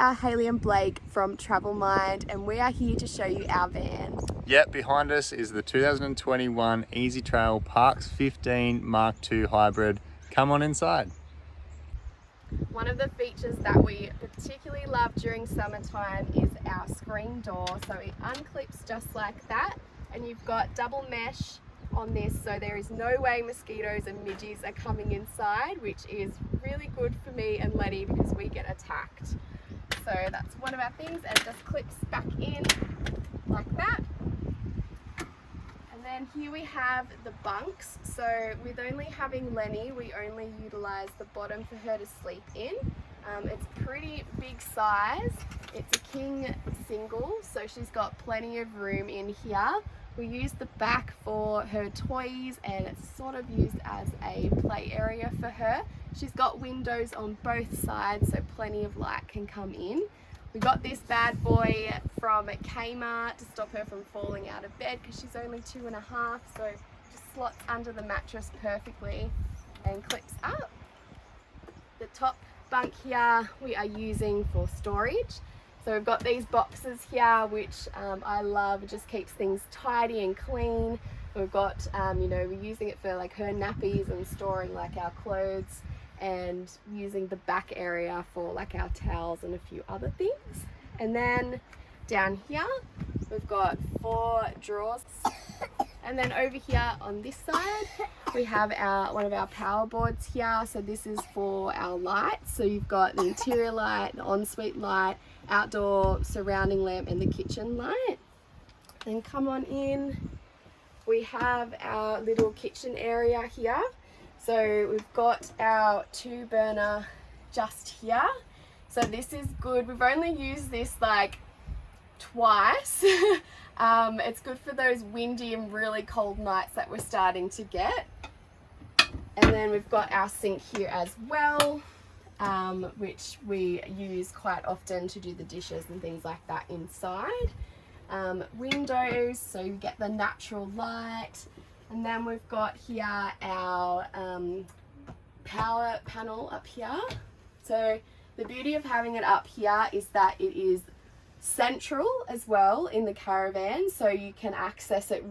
Hayley and Blake from Travel Mind, and we are here to show you our van. Yep, behind us is the 2021 Ezytrail Parks 15 Mark II Hybrid. Come on inside. One of the features that we particularly love during summertime is our screen door. So it unclips just like that, and you've got double mesh on this, so there is no way mosquitoes and midges are coming inside, which is really good for me and Letty because we get attacked. So that's one of our things, and it just clips back in like that. And then here we have the bunks. So with only having Lenny, we only utilize the bottom for her to sleep in. It's pretty big size. It's a king single, so she's got plenty of room in here. We use the back for her toys, and it's sort of used as a play area for her. She's got windows on both sides, so plenty of light can come in. We got this bad boy from Kmart to stop her from falling out of bed because she's only 2.5, so it just slots under the mattress perfectly and clips up. The top bunk here we are using for storage. So we've got these boxes here, which I love. It just keeps things tidy and clean. We've got, we're using it for like her nappies and storing like our clothes, and using the back area for like our towels and a few other things. And then down here, we've got 4 drawers. And then over here on this side, we have one of our power boards here. So this is for our lights. So you've got the interior light, the ensuite light, outdoor surrounding lamp, and the kitchen light. Then come on in. We have our little kitchen area here. So we've got our 2-burner just here. So this is good. We've only used this like twice. It's good for those windy and really cold nights that we're starting to get. And then we've got our sink here as well, which we use quite often to do the dishes and things like that inside. Windows, so you get the natural light. And then we've got here our power panel up here. So the beauty of having it up here is that it is central as well in the Caravan, so you can access it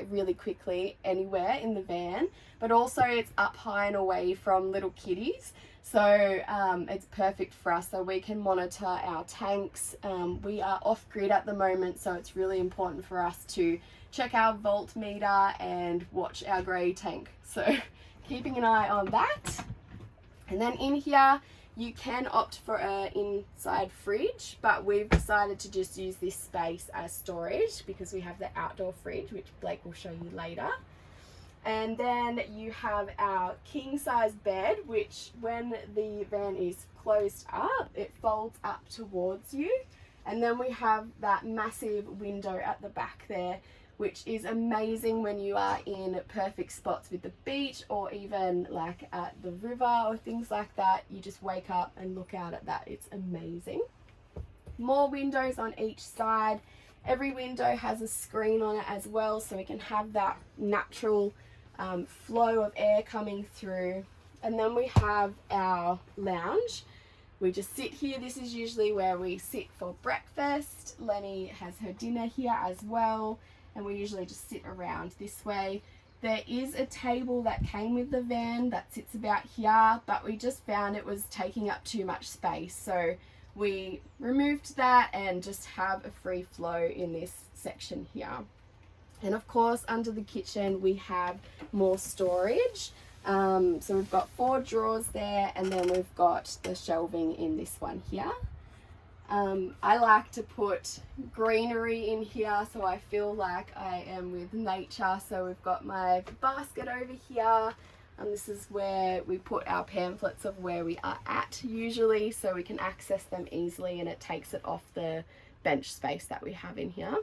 really quickly anywhere in the van, but also it's up high and away from little kiddies, so it's perfect for us, so we can monitor our tanks. We are off grid at the moment, so it's really important for us to check our volt meter and watch our grey tank, so keeping an eye on that. And then in here you can opt for an inside fridge, but we've decided to just use this space as storage because we have the outdoor fridge, which Blake will show you later. And then you have our king size bed, which when the van is closed up, it folds up towards you. And then we have that massive window at the back there, which is amazing when you are in perfect spots with the beach or even like at the river or things like that. You just wake up and look out at that. It's amazing. More windows on each side. Every window has a screen on it as well, so we can have that natural flow of air coming through. And then we have our lounge. We just sit here. This is usually where we sit for breakfast. Lenny has her dinner here as well, and we usually just sit around this way. There is a table that came with the van that sits about here, but we just found it was taking up too much space, so we removed that and just have a free flow in this section here. And of course under the kitchen we have more storage. So we've got 4 drawers there, and then we've got the shelving in this one here. I like to put greenery in here, so I feel like I am with nature. So we've got my basket over here, and this is where we put our pamphlets of where we are at usually, so we can access them easily, and it takes it off the bench space that we have in here.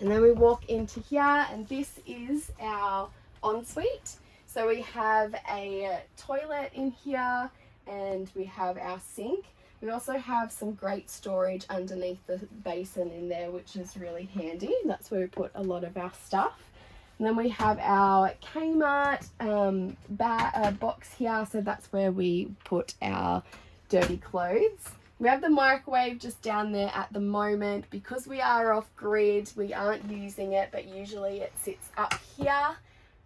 And then we walk into here, and this is our ensuite. So we have a toilet in here, and we have our sink. We also have some great storage underneath the basin in there, which is really handy. That's where we put a lot of our stuff. And then we have our Kmart box here, so that's where we put our dirty clothes. We have the microwave just down there at the moment. Because we are off grid, we aren't using it, but usually it sits up here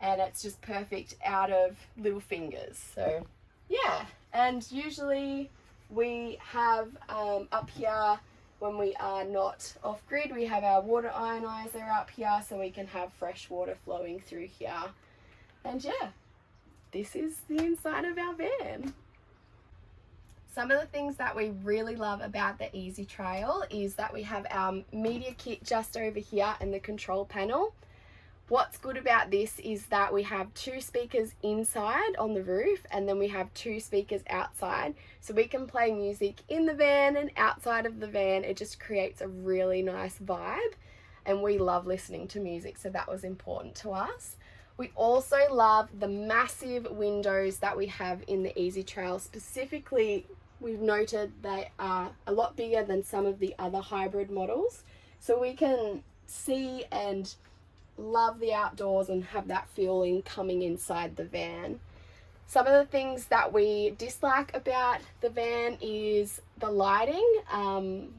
and it's just perfect out of little fingers. So yeah, and usually we have up here, when we are not off grid, we have our water ionizer up here so we can have fresh water flowing through here. And yeah, this is the inside of our van. Some of the things that we really love about the Ezytrail is that we have our media kit just over here in the control panel. What's good about this is that we have 2 speakers inside on the roof, and then we have 2 speakers outside, so we can play music in the van and outside of the van. It just creates a really nice vibe, and we love listening to music, so that was important to us. We also love the massive windows that we have in the Ezytrail. Specifically, we've noted they are a lot bigger than some of the other hybrid models, so we can see and love the outdoors and have that feeling coming inside the van. Some of the things that we dislike about the van is the lighting.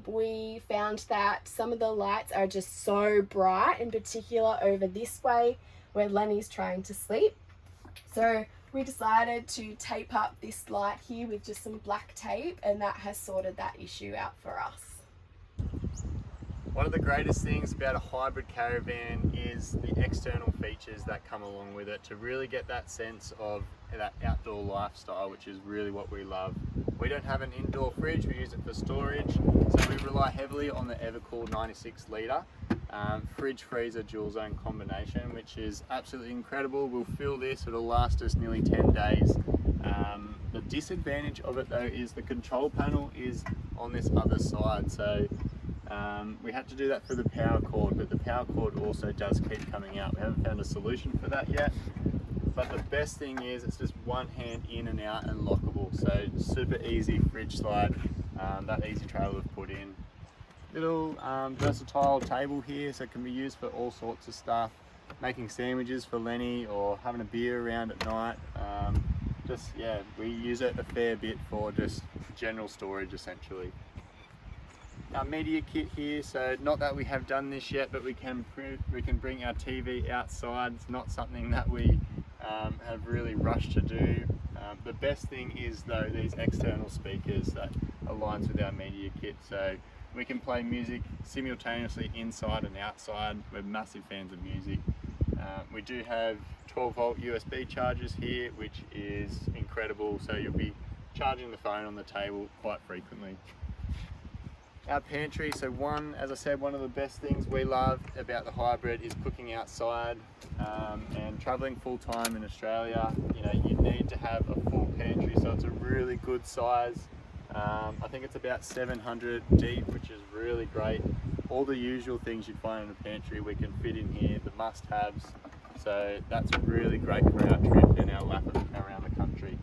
We found that some of the lights are just so bright, in particular over this way where Lenny's trying to sleep. So we decided to tape up this light here with just some black tape, and that has sorted that issue out for us. One of the greatest things about a hybrid caravan is the external features that come along with it to really get that sense of that outdoor lifestyle, which is really what we love. We don't have an indoor fridge, we use it for storage, so we rely heavily on the Evercool 96 litre fridge freezer dual zone combination, which is absolutely incredible. We'll fill this, it'll last us nearly 10 days. The disadvantage of it though is the control panel is on this other side, so we had to do that for the power cord, but the power cord also does keep coming out. We haven't found a solution for that yet, but the best thing is it's just one hand in and out and lockable, so super easy fridge slide that Ezytrail have put in. Little versatile table here, so it can be used for all sorts of stuff, making sandwiches for Lenny or having a beer around at night. Yeah, we use it a fair bit for just general storage essentially. Our media kit here, so not that we have done this yet, but we can bring our TV outside. It's not something that we have really rushed to do. The best thing is though these external speakers that aligns with our media kit, so we can play music simultaneously inside and outside. We're massive fans of music. We do have 12-volt USB chargers here, which is incredible, so you'll be charging the phone on the table quite frequently. Our pantry, so as I said, one of the best things we love about the hybrid is cooking outside, and traveling full time in Australia, you need to have a full pantry, so it's a really good size. I think it's about 700 deep, which is really great. All the usual things you'd find in a pantry we can fit in here, the must-haves, so that's really great for our trip and our lap around the country.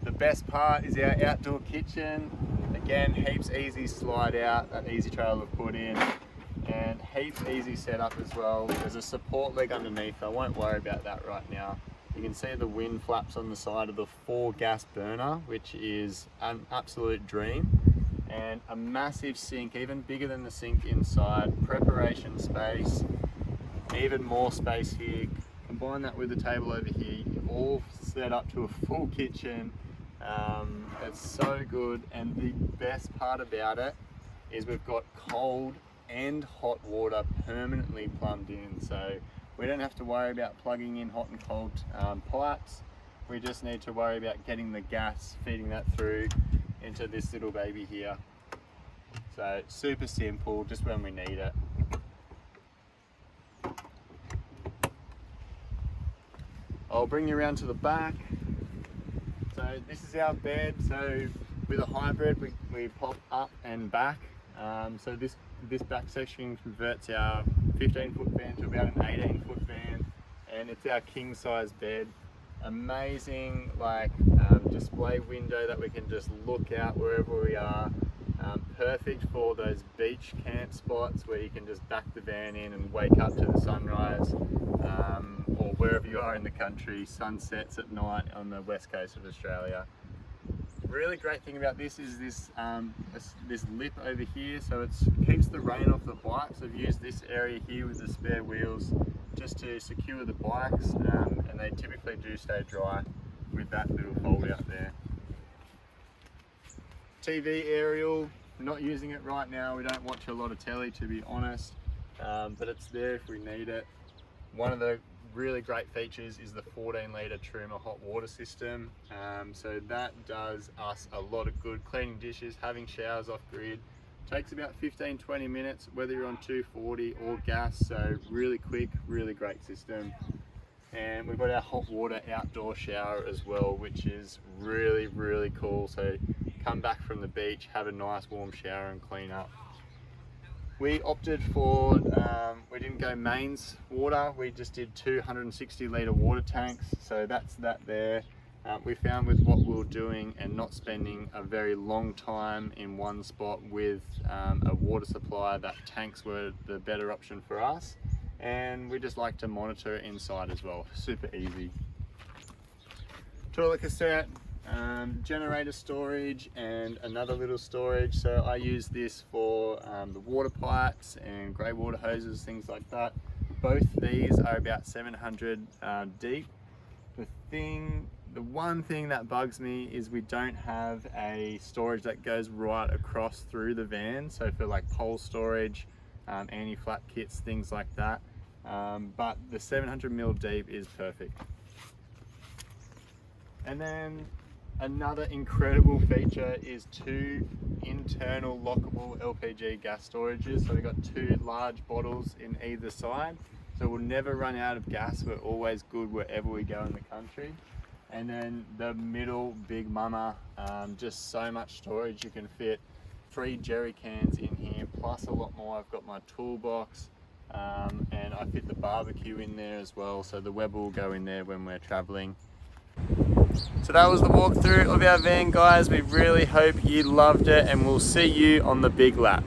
The best part is our outdoor kitchen. Again, heaps easy slide out that Ezytrail have put in, and heaps easy setup as well. There's a support leg underneath, I won't worry about that right now. You can see the wind flaps on the side of the 4-gas burner, which is an absolute dream. And a massive sink, even bigger than the sink inside, preparation space, even more space here. Combine that with the table over here, you're all set up to a full kitchen. It's so good, and the best part about it is we've got cold and hot water permanently plumbed in, so we don't have to worry about plugging in hot and cold pipes. We just need to worry about getting the gas, feeding that through into this little baby here. So super simple, just when we need it. I'll bring you around to the back. So this is our bed. So with a hybrid, we pop up and back. So this back section converts our 15-foot van to about an 18-foot van, and it's our king size bed. Amazing display window that we can just look out wherever we are. Perfect for those beach camp spots where you can just back the van in and wake up to the sunrise, or wherever you are in the country, sunsets at night on the west coast of Australia. Really great thing about this is this lip over here, so it keeps the rain off the bike. So I've used this area here with the spare wheels just to secure the bikes, and they typically do stay dry with that little fold out there. TV aerial, not using it right now. We don't watch a lot of telly, to be honest, but it's there if we need it. One of the really great features is the 14-litre Truma hot water system. So that does us a lot of good, cleaning dishes, having showers off grid. Takes about 15-20 minutes, whether you're on 240 or gas, so really quick, really great system. And we've got our hot water outdoor shower as well, which is really, really cool. So come back from the beach, have a nice warm shower and clean up. We opted for, we didn't go mains water, we just did 260-litre water tanks, so that's that there. We found with what we were doing and not spending a very long time in one spot with a water supply, that tanks were the better option for us. And we just like to monitor it inside as well, super easy. Toilet cassette, generator storage and another little storage. So I use this for the water pipes and grey water hoses, things like that. Both these are about 700 deep. The one thing that bugs me is we don't have a storage that goes right across through the van. So for like pole storage, anti-flap kits, things like that. But the 700mm deep is perfect. And then another incredible feature is 2 internal lockable LPG gas storages. So we've got 2 large bottles in either side. So we'll never run out of gas. We're always good wherever we go in the country. And then the middle big mama, just so much storage. You can fit 3 jerry cans in here, plus a lot more. I've got my toolbox, and I fit the barbecue in there as well. So the Weber will go in there when we're traveling. So that was the walkthrough of our van, guys. We really hope you loved it, and we'll see you on the big lap.